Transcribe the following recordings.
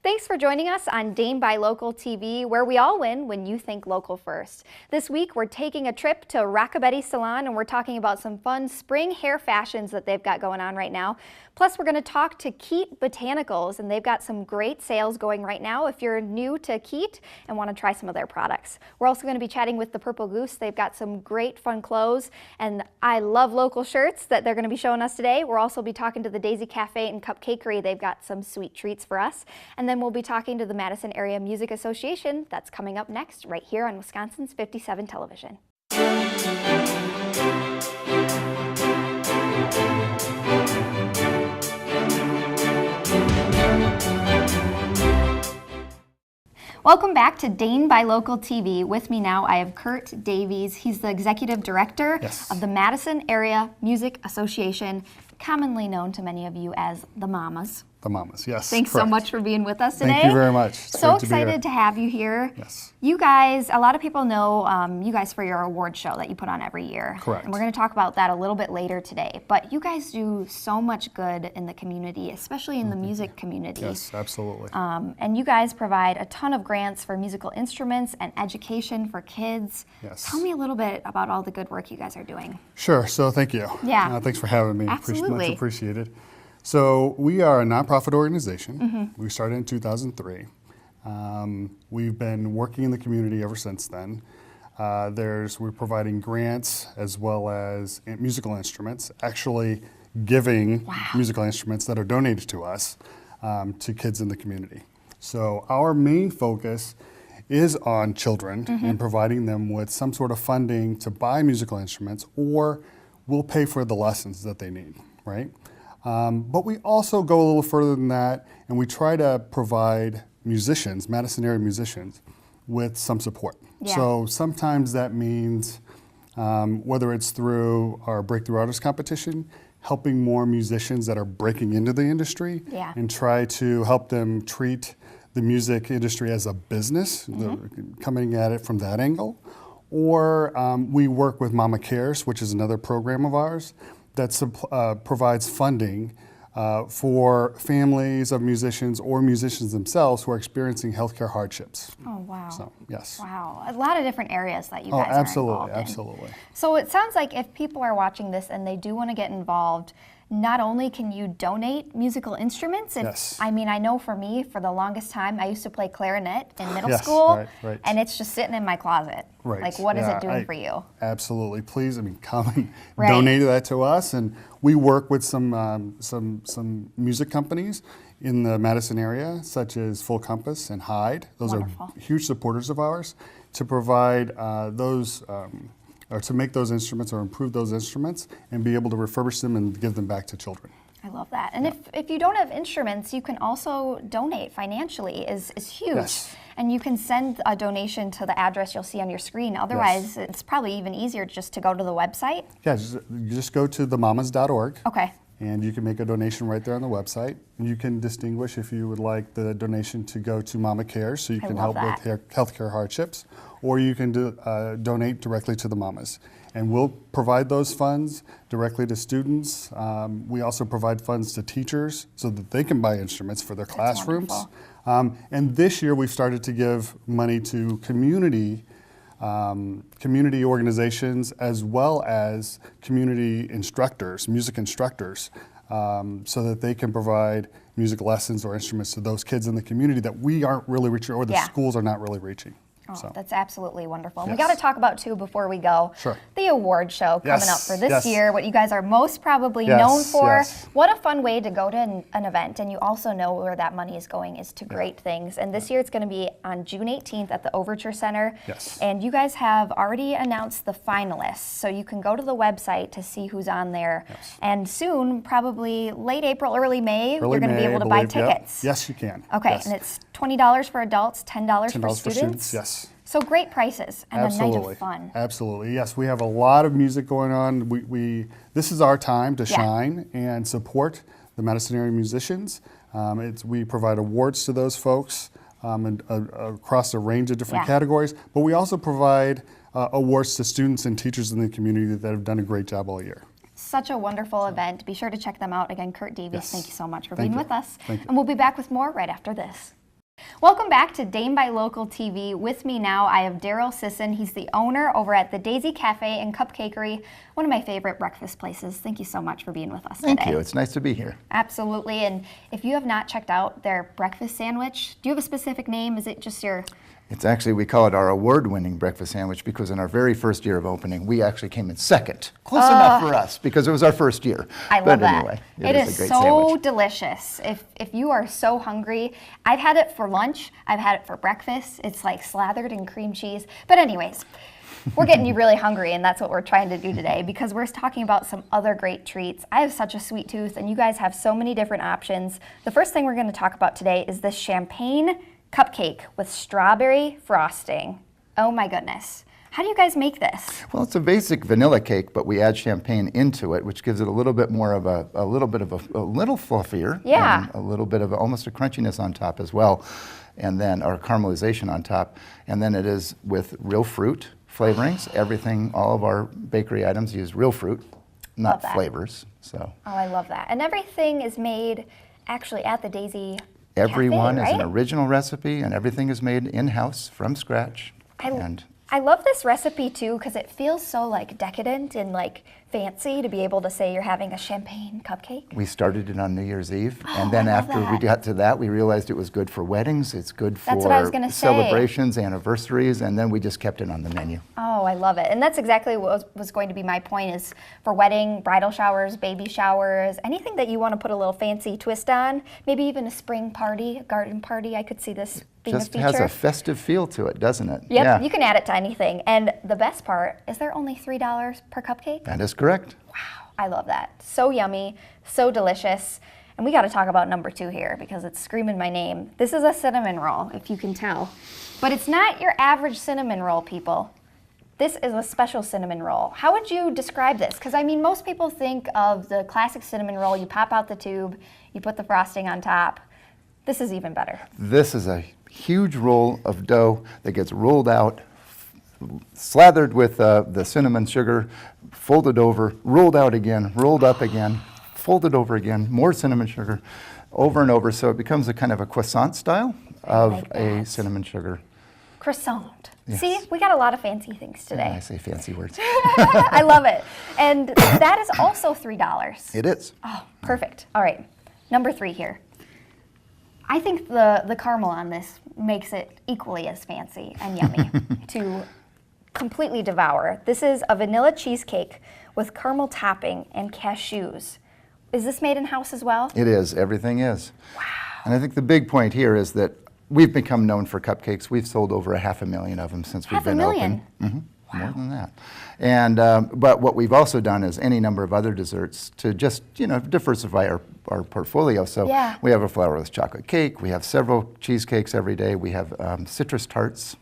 Thanks for joining us on Dane by Local TV, where we all win when you think local first. This week, we're taking a trip to Rockabetty Salon, and we're talking about some fun spring hair fashions that they've got going on right now. Plus, we're going to talk to Keat Botanicals, and they've got some great sales going right now if you're new to Keat and want to try some of their products. We're also going to be chatting with the Purple Goose. They've got some great fun clothes, and I love local shirts that they're going to be showing us today. We'll also be talking to the Daisy Cafe and Cupcakery. They've got some sweet treats for us. And then we'll be talking to the Madison Area Music Association. That's coming up next right here on Wisconsin's 57 Television. Welcome back to Dane by Local TV. With me now, I have Kurt Davies. He's the Executive Director of the Madison Area Music Association, commonly known to many of you as the Mamas. The Mamas, yes. Thanks so much for being with us today. Thank you very much. It's so excited to have you here. Yes. You guys, a lot of people know you guys for your award show that you put on every year. Correct. And we're going to talk about that a little bit later today. But you guys do so much good in the community, especially in the music community. Yes, absolutely. And you guys provide a ton of grants for musical instruments and education for kids. Yes. Tell me a little bit about all the good work you guys are doing. Sure. So thank you. Yeah. Thanks for having me. Absolutely. Much appreciated. So we are a nonprofit organization. We started in 2003. We've been working in the community ever since then. We're providing grants as well as musical instruments, actually giving musical instruments that are donated to us to kids in the community. So our main focus is on children and providing them with some sort of funding to buy musical instruments, or we'll pay for the lessons that they need, right? But we also go a little further than that, and we try to provide musicians, Madison area musicians, with some support. Yeah. So sometimes that means, whether it's through our Breakthrough Artist Competition, helping more musicians that are breaking into the industry and try to help them treat the music industry as a business, coming at it from that angle. Or we work with Mama Cares, which is another program of ours that provides funding for families of musicians or musicians themselves who are experiencing healthcare hardships. Oh, wow. So, yes. Wow. A lot of different areas that you guys are involved in. Absolutely. So it sounds like if people are watching this and they do want to get involved, not only can you donate musical instruments, I mean, I know for me, for the longest time, I used to play clarinet in middle school, and it's just sitting in my closet. Right. Like, what is it doing for you? Absolutely. Please, I mean, come and donate that to us. And we work with some music companies in the Madison area, such as Full Compass and Hyde. Those are huge supporters of ours to provide or to make those instruments or improve those instruments and be able to refurbish them and give them back to children. I love that. And if you don't have instruments, you can also donate financially is huge. Yes. And you can send a donation to the address you'll see on your screen. Otherwise, it's probably even easier just to go to the website. Yeah, just go to themamas.org. Okay. And you can make a donation right there on the website. And you can distinguish if you would like the donation to go to Mama Cares, so you can help with healthcare hardships, or you can donate directly to the mamas. And we'll provide those funds directly to students. We also provide funds to teachers so that they can buy instruments for their classrooms. And this year we've started to give money to community organizations as well as community instructors, music instructors, so that they can provide music lessons or instruments to those kids in the community that we aren't really reaching, or the schools are not really reaching. Oh, that's absolutely wonderful. And we got to talk about, too, before we go, the award show coming up for this year, what you guys are most probably known for. What a fun way to go to an event. And you also know where that money is going is to great things. And this year it's going to be on June 18th at the Overture Center. And you guys have already announced the finalists. So you can go to the website to see who's on there. And soon, probably late April, early May, you're going to be able to buy tickets. Yes, you can. Okay, and it's $20 for adults, $10 for students. Yes. So great prices and a night of fun. Absolutely, yes. We have a lot of music going on. This is our time to shine and support the Madison area musicians. We provide awards to those folks across a range of different categories, but we also provide awards to students and teachers in the community that have done a great job all year. Such a wonderful event. Be sure to check them out. Again, Kurt Davies, thank you so much for being with us. Thank you. And we'll be back with more right after this. Welcome back to Dane by Local TV. With me now, I have Daryl Sisson. He's the owner over at the Daisy Cafe and Cupcakery, one of my favorite breakfast places. Thank you so much for being with us today. Thank you. It's nice to be here. Absolutely. And if you have not checked out their breakfast sandwich, do you have a specific name? Is it just your... It's actually, we call it our award-winning breakfast sandwich because in our very first year of opening, we actually came in second. Close enough for us because it was our first year. I love that. Anyway, it is a great so sandwich. delicious. If you are so hungry, I've had it for lunch, I've had it for breakfast. It's like slathered in cream cheese. But anyways, we're getting you really hungry, and that's what we're trying to do today because we're talking about some other great treats. I have such a sweet tooth, and you guys have so many different options. The first thing we're going to talk about today is this champagne cupcake with strawberry frosting. Oh my goodness. How do you guys make this? Well, it's a basic vanilla cake, but we add champagne into it, which gives it a little bit more of a little fluffier. Yeah. And a little bit of almost a crunchiness on top as well. And then our caramelization on top. And then it is with real fruit flavorings. Everything, all of our bakery items use real fruit, not flavors. So. Oh, I love that. And everything is made actually at the Daisy Everyone Cafe, is an right? original recipe, and everything is made in-house from scratch. I love this recipe too because it feels so like decadent and like fancy to be able to say you're having a champagne cupcake. We started it on New Year's Eve, and then after we got to that, we realized it was good for weddings, it's good for That's what I was gonna say. celebrations, anniversaries, and then we just kept it on the menu. Oh, I love it. And that's exactly what was going to be my point is for wedding, bridal showers, baby showers, anything that you want to put a little fancy twist on, maybe even a spring party, a garden party. I could see this being Just a feature. has a festive feel to it, doesn't it? Yep, Yeah. you can add it to anything. And the best part is they're only $3 per cupcake. That is correct. Wow, I love that. So yummy, so delicious. And we got to talk about number 2 here because it's screaming my name. This is a cinnamon roll, if you can tell. But it's not your average cinnamon roll, people. This is a special cinnamon roll. How would you describe this? Because I mean, most people think of the classic cinnamon roll. You pop out the tube, you put the frosting on top. This is even better. This is a huge roll of dough that gets rolled out, slathered with the cinnamon sugar, folded over, rolled out again, rolled up again, folded over again, more cinnamon sugar, over and over. So it becomes a kind of a croissant style of like a that. cinnamon sugar. Croissant. Yes. See, we got a lot of fancy things I today. say fancy words. I love it. And that is also $3. It is. Oh, perfect. All right, number 3 here. I think the caramel on this makes it equally as fancy and yummy to completely devour. This is a vanilla cheesecake with caramel topping and cashews. Is this made in-house as well? It is. Everything is. Wow. And I think the big point here is that we've become known for cupcakes. We've sold over 500,000 of them since we've been open. 500,000? More than that. And but what we've also done is any number of other desserts to just diversify our portfolio. So Yeah. we have a flourless chocolate cake. We have several cheesecakes every day. We have citrus tarts.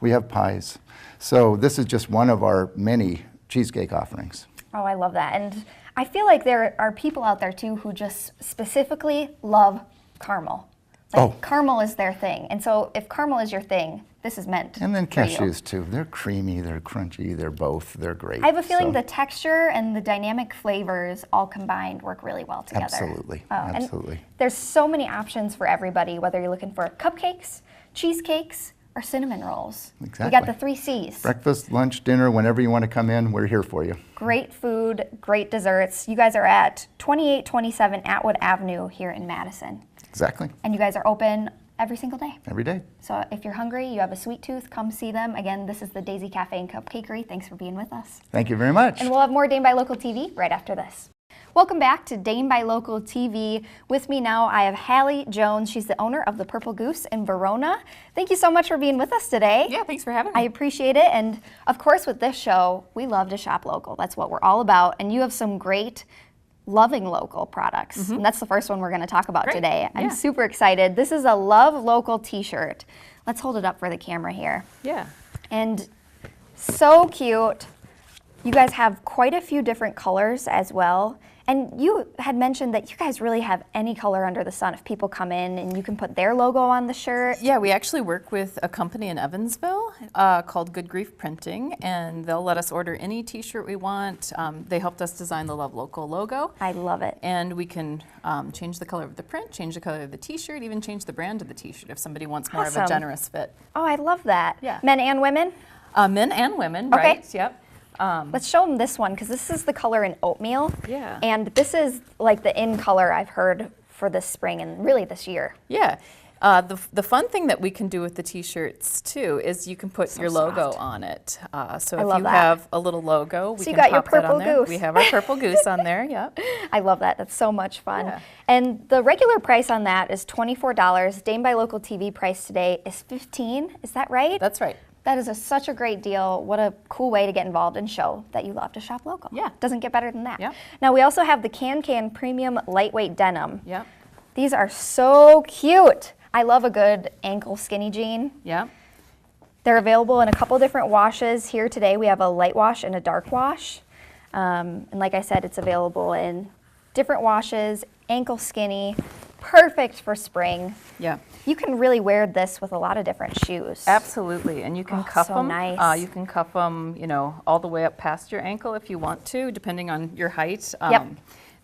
We have pies. So this is just one of our many cheesecake offerings. Oh, I love that. And I feel like there are people out there too who just specifically love caramel. Like caramel is their thing. And so if caramel is your thing, this is meant And then for you. cashews too. They're creamy, they're crunchy, they're both. They're great. I have a feeling So- the texture and the dynamic flavors all combined work really well together. Absolutely, and absolutely. there's so many options for everybody, whether you're looking for cupcakes, cheesecakes, or cinnamon rolls. Exactly. We got the 3 C's. Breakfast, lunch, dinner, whenever you want to come in, we're here for you. Great food, great desserts. You guys are at 2827 Atwood Avenue here in Madison. Exactly. And you guys are open every single day. Every day. So if you're hungry, you have a sweet tooth, come see them. Again, this is the Daisy Cafe and Cupcakery. Thanks for being with us. Thank you very much. And we'll have more Dane by Local TV right after this. Welcome back to Dane by Local TV. With me now, I have Hallie Jones. She's the owner of the Purple Goose in Verona. Thank you so much for being with us today. Yeah, thanks for having I me. appreciate it. And of course, with this show, we love to shop local. That's what we're all about. And you have some great loving local products. And that's the first one we're going to talk about Great. today. I'm Yeah. super excited. This is a Love Local t-shirt. Let's hold it up for the camera here. Yeah. And so cute. You guys have quite a few different colors as well. And you had mentioned that you guys really have any color under the sun. If people come in and you can put their logo on the shirt. Yeah, we actually work with a company in Evansville called Good Grief Printing, and they'll let us order any t-shirt we want. They helped us design the Love Local logo. I love it. And we can change the color of the print, change the color of the t-shirt, even change the brand of the t-shirt if somebody wants more of a generous fit. Oh, I love that. Yeah. Men and women? Men and women, Okay. right? Yep. Let's show them this one, because this is the color in oatmeal. Yeah. And this is like the in color I've heard for this spring and really this year. Yeah. The fun thing that we can do with the t-shirts too is you can put your logo on it. So if you have a little logo, we can got your pop that purple on there. goose. We have our purple goose on there, yep. I love that. That's so much fun. Yeah. And the regular price on that is $24. Dane by Local TV price today is $15. Is that right? That's right. That is such a great deal. What a cool way to get involved and show that you love to shop local. Yeah. Doesn't get better than that. Yep. Now we also have the Can Premium Lightweight Denim. Yep. These are so cute. I love a good ankle skinny jean. Yep. They're available in a couple different washes. Here today we have a light wash and a dark wash. And like I said, it's available in different washes, ankle skinny, perfect for spring. Yeah. You can really wear this with a lot of different shoes. Absolutely, and you can cuff so them. nice. You can cuff them, you know, all the way up past your ankle if you want to, depending on your height. Yep.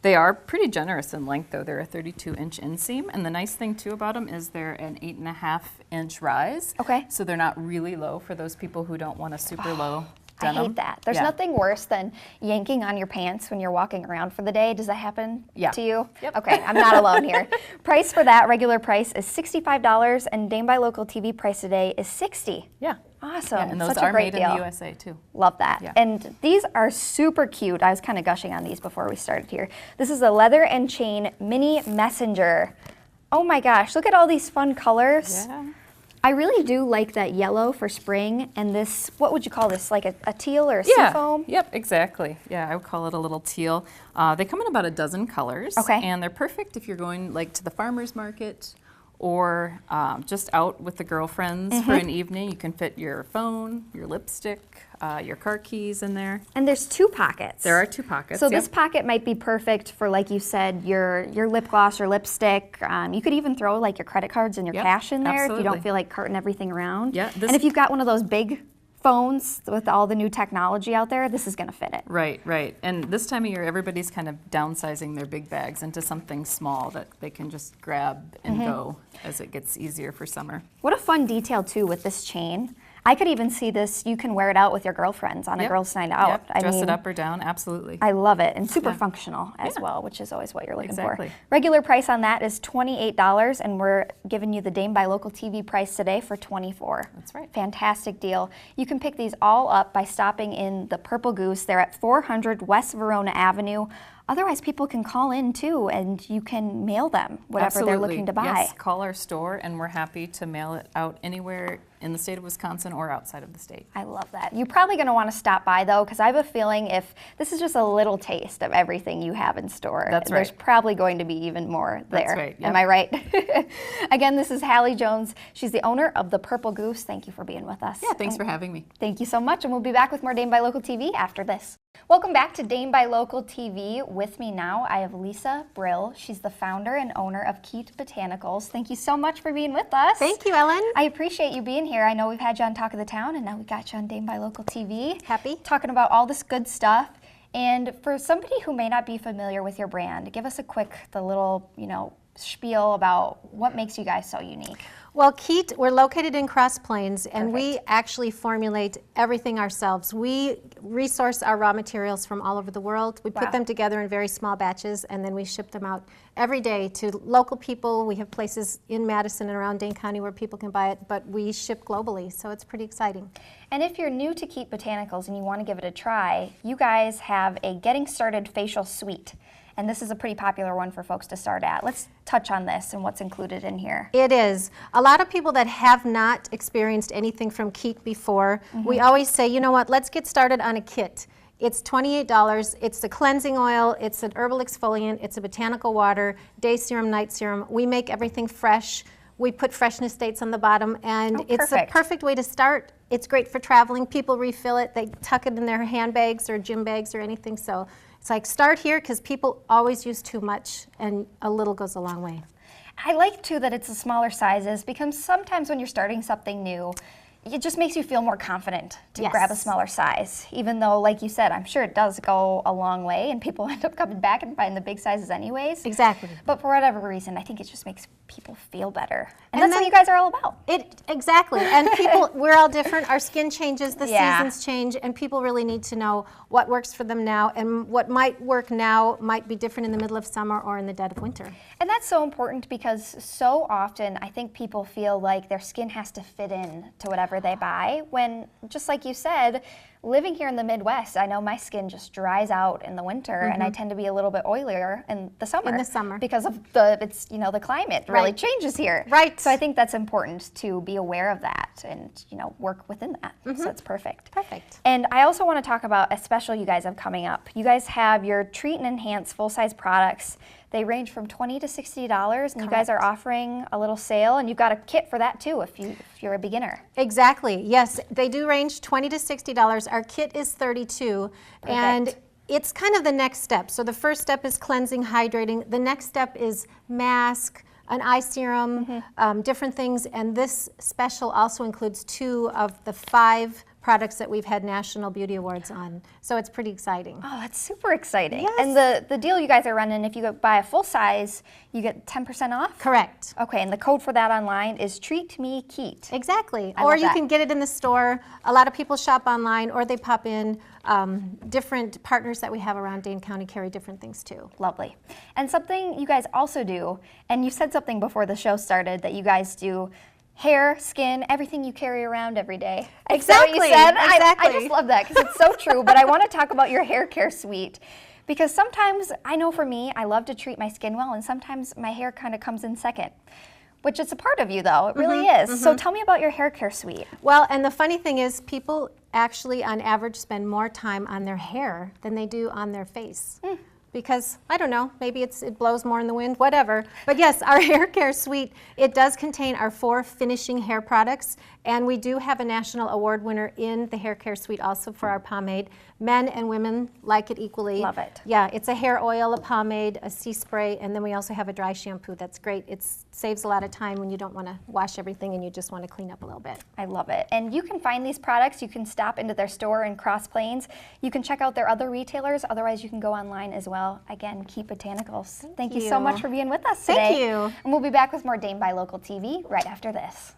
They are pretty generous in length, though. They're a 32-inch inseam, and the nice thing too about them is they're an 8.5-inch rise. Okay. So they're not really low for those people who don't want a super low denim. I hate that. There's Yeah. nothing worse than yanking on your pants when you're walking around for the day. Does that happen to you? Yep. Okay, I'm not alone here. Price for that, regular price is $65, and Dane by Local TV price today is $60. Yeah. Awesome. Yeah, and those Such are a great made deal. in the USA too. Love that. Yeah. And these are super cute. I was kind of gushing on these before we started here. This is a leather and chain mini messenger. Oh my gosh, look at all these fun colors. Yeah. I really do like that yellow for spring, and this, what would you call this, like a teal or a seafoam? Yep, exactly. Yeah, I would call it a little teal. They come in about a dozen colors. Okay. And they're perfect if you're going like to the farmer's market or just out with the girlfriends for an evening. You can fit your phone, your lipstick, your car keys in there. And there's two pockets. There are two pockets. So yep. this pocket might be perfect for, like you said, your lip gloss or lipstick. You could even throw like your credit cards and your Yep, cash in there if you absolutely. don't feel like carting everything around. Yeah, And if you've got one of those big phones with all the new technology out there, this is going to fit it. Right, right. And this time of year, everybody's kind of downsizing their big bags into something small that they can just grab and go as it gets easier for summer. What a fun detail too with this chain. I could even see this, you can wear it out with your girlfriends on a Yep. girls' night out. Yep. Dress it up or down, absolutely. I love it, and super Yeah. functional as Yeah. well, which is always what you're looking Exactly. for. Regular price on that is $28, and we're giving you the Dane by Local TV price today for $24. That's right. Fantastic deal. You can pick these all up by stopping in the Purple Goose. They're at 400 West Verona Avenue. Otherwise, people can call in too, and you can mail them whatever Absolutely. they're looking to buy. Yes, call our store, and we're happy to mail it out anywhere in the state of Wisconsin or outside of the state. I love that. You're probably going to want to stop by though, because I have a feeling if this is just a little taste of everything you have in store, That's there's right. probably going to be even more there. That's right, yep. Am I right? Again, this is Hallie Jones. She's the owner of the Purple Goose. Thank you for being with us. Yeah, thanks for having me. Thank you so much, and we'll be back with more Dane by Local TV after this. Welcome back to Dane by Local TV. With me now, I have Lisa Brill. She's the founder and owner of Keat Botanicals. Thank you so much for being with us. Thank you, Ellen. I appreciate you being here. I know we've had you on Talk of the Town, and now we got you on Dane by Local TV. Happy. Talking about all this good stuff. And for somebody who may not be familiar with your brand, give us a quick, the little, spiel about what makes you guys so unique. Well, Keat, we're located in Cross Plains, and we actually formulate everything ourselves. We resource our raw materials from all over the world. We put them together in very small batches, and then we ship them out every day to local people. We have places in Madison and around Dane County where people can buy it, but we ship globally, so it's pretty exciting. And if you're new to Keat Botanicals and you want to give it a try, you guys have a Getting Started Facial Suite. And this is a pretty popular one for folks to start at. Let's touch on this and what's included in here. It is. A lot of people that have not experienced anything from Keat before, we always say, you know what, let's get started on a kit. It's $28. It's a cleansing oil. It's an herbal exfoliant. It's a botanical water, day serum, night serum. We make everything fresh. We put freshness dates on the bottom, and it's a perfect way to start. It's great for traveling. People refill it. They tuck it in their handbags or gym bags or anything, so It's like start here because people always use too much and a little goes a long way. I like too that it's the smaller sizes because sometimes when you're starting something new, it just makes you feel more confident to Yes. grab a smaller size, even though, like you said, I'm sure it does go a long way and people end up coming back and buying the big sizes anyways. Exactly. But for whatever reason, I think it just makes people feel better. And And that's then- what you guys are all about. Exactly. And people, we're all different. Our skin changes, the Yeah. seasons change, and people really need to know what works for them now, and what might work now might be different in the middle of summer or in the dead of winter. And that's so important because so often I think people feel like their skin has to fit in to whatever they buy when, just like you said, living here in the Midwest, I know my skin just dries out in the winter and I tend to be a little bit oilier in the summer. In the summer. Because of the climate really Right. changes here. Right. So I think that's important to be aware of that and, work within that. So it's perfect. Perfect. And I also want to talk about a special you guys have coming up. You guys have your Treat and Enhance full-size products. They range from $20 to $60, and you guys are offering a little sale, and you've got a kit for that too if you're a beginner. Exactly. Yes, they do range $20 to $60. Our kit is $32, and Perfect. it's kind of the next step. So the first step is cleansing, hydrating. The next step is mask, an eye serum, different things. And this special also includes 2 of the 5 products that we've had National Beauty Awards on. So it's pretty exciting. Oh, that's super exciting. Yes. And the deal you guys are running, if you buy a full size, you get 10% off? Correct. Okay, and the code for that online is Treat Me Keat. Exactly. I Or love you that. can get it in the store. A lot of people shop online, or they pop in. Different partners that we have around Dane County carry different things too. Lovely. And something you guys also do, and you said something before the show started that you guys do hair, skin, everything you carry around every day. Is that what you Exactly, said? I exactly. just love that because it's so true. But I want to talk about your hair care suite because sometimes, I know for me, I love to treat my skin well, and sometimes my hair kind of comes in second, which is a part of you though. It really is. So tell me about your hair care suite. Well, and the funny thing is, people actually on average spend more time on their hair than they do on their face. Because, I don't know, maybe it blows more in the wind, whatever. But yes, our hair care suite, it does contain our 4 finishing hair products, and we do have a national award winner in the hair care suite also for our pomade. Men and women like it equally. Love it. Yeah, it's a hair oil, a pomade, a sea spray, and then we also have a dry shampoo that's great. It saves a lot of time when you don't want to wash everything and you just want to clean up a little bit. I love it. And you can find these products. You can stop into their store in Cross Plains. You can check out their other retailers. Otherwise, you can go online as well. Again, Keat Botanicals. Thank you so you. much for being with us today. Thank you. And we'll be back with more Dane by Local TV right after this.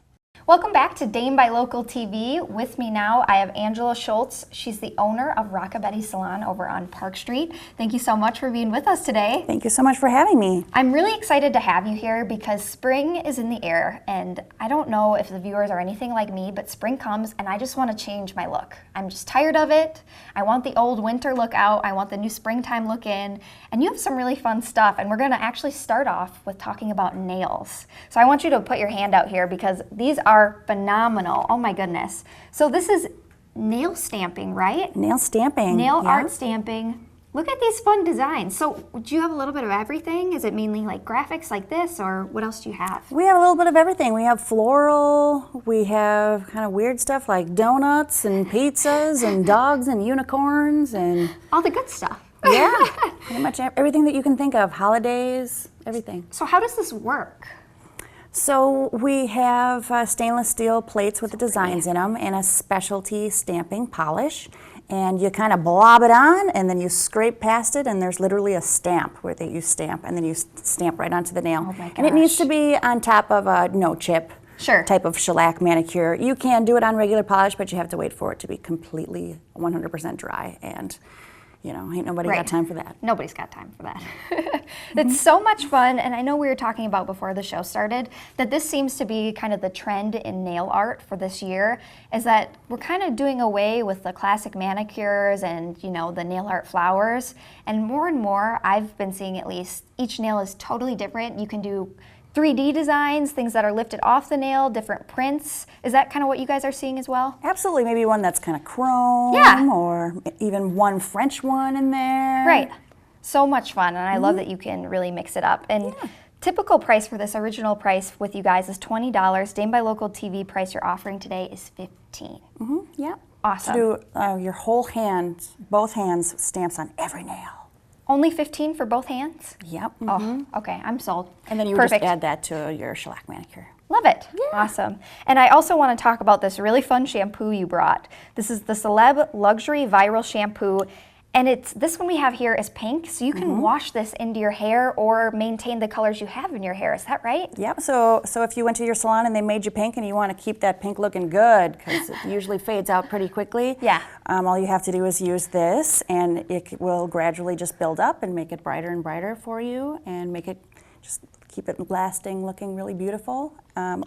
Welcome back to Dane by Local TV. With me now, I have Angela Schultz. She's the owner of Rockabetty Salon over on Park Street. Thank you so much for being with us today. Thank you so much for having me. I'm really excited to have you here because spring is in the air, and I don't know if the viewers are anything like me, but spring comes and I just want to change my look. I'm just tired of it. I want the old winter look out. I want the new springtime look in, and you have some really fun stuff, and we're going to actually start off with talking about nails. So I want you to put your hand out here because these are phenomenal. Oh my goodness. So this is nail stamping, right? Nail stamping. Nail yeah. art stamping. Look at these fun designs. So do you have a little bit of everything? Is it mainly like graphics like this, or what else do you have? We have a little bit of everything. We have floral, we have kind of weird stuff like donuts and pizzas and dogs and unicorns and All the good stuff. yeah, pretty much everything that you can think of. Holidays, everything. So how does this work? So we have stainless steel plates with the designs in them and a specialty stamping polish. And you kind of blob it on and then you scrape past it and there's literally a stamp where you stamp and then you stamp right onto the nail. Oh my And it needs gosh. to be on top of a no chip Sure. type of shellac manicure. You can do it on regular polish, but you have to wait for it to be completely 100% dry, and ain't nobody Right. got time for that. Nobody's got time for that. It's so much fun, and I know we were talking about before the show started that this seems to be kind of the trend in nail art for this year, is that we're kind of doing away with the classic manicures and the nail art flowers, and more I've been seeing, at least, each nail is totally different. You can do 3D designs, things that are lifted off the nail, different prints. Is that kind of what you guys are seeing as well? Absolutely, maybe one that's kind of chrome, Yeah. or even one French one in there. Right. So much fun, and I love that you can really mix it up. And typical price for this original price with you guys is $20. Dane by Local TV price you're offering today is $15. Yeah. Awesome. To do your whole hand, both hands, stamps on every nail. Only 15 for both hands? Yep. Oh, okay, I'm sold. And then you would Perfect. just add that to your shellac manicure. Love it. Awesome. And I also want to talk about this really fun shampoo you brought. This is the Celeb Luxury Viral Shampoo. And this one we have here is pink, so you can wash this into your hair or maintain the colors you have in your hair. Is that right? Yep, so if you went to your salon and they made you pink and you want to keep that pink looking good, because it usually fades out pretty quickly, Yeah. all you have to do is use this, and it will gradually just build up and make it brighter and brighter for you, and make it, just keep it lasting, looking really beautiful.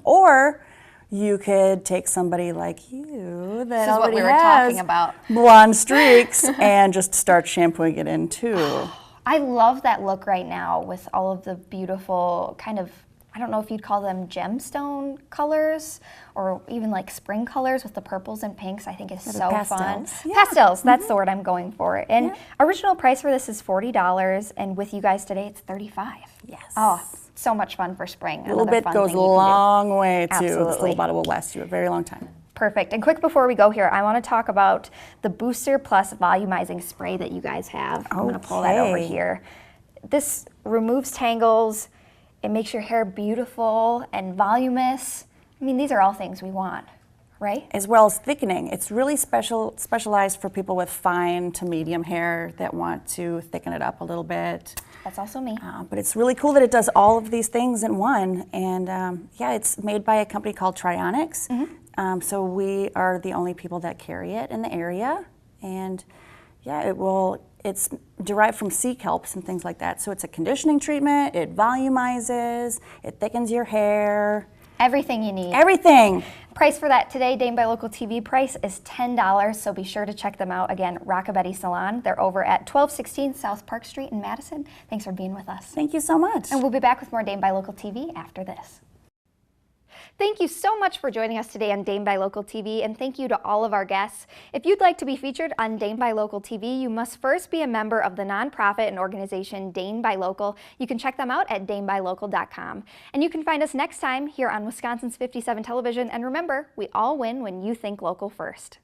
Or you could take somebody like you that This is what already we were has talking about. blonde streaks and just start shampooing it in too. I love that look right now with all of the beautiful kind of, I don't know if you'd call them gemstone colors or even like spring colors with the purples and pinks. I think is so pastels. fun. Yeah. Pastels, that's the word I'm going for. And original price for this is $40, and with you guys today it's $35. Yes. Oh, so much fun for spring. A little bit goes a long way too. This Absolutely. little bottle will last you a very long time. Perfect. And quick before we go here, I want to talk about the Booster Plus volumizing spray that you guys have. I'm going to pull that over Okay. here. This removes tangles. It makes your hair beautiful and voluminous. I mean, these are all things we want, right? As well as thickening. It's really specialized for people with fine to medium hair that want to thicken it up a little bit. That's also me. But it's really cool that it does all of these things in one. And yeah, it's made by a company called Trionics. So we are the only people that carry it in the area. And yeah, it's derived from sea kelps and things like that. So it's a conditioning treatment, it volumizes, it thickens your hair. Everything you need. Everything. Price for that today, Dane by Local TV price is $10, so be sure to check them out. Again, Rockabetti Salon. They're over at 1216 South Park Street in Madison. Thanks for being with us. Thank you so much. And we'll be back with more Dane by Local TV after this. Thank you so much for joining us today on Dane by Local TV, and thank you to all of our guests. If you'd like to be featured on Dane by Local TV, you must first be a member of the nonprofit and organization Dane by Local. You can check them out at danebylocal.com. And you can find us next time here on Wisconsin's 57 Television. And remember, we all win when you think local first.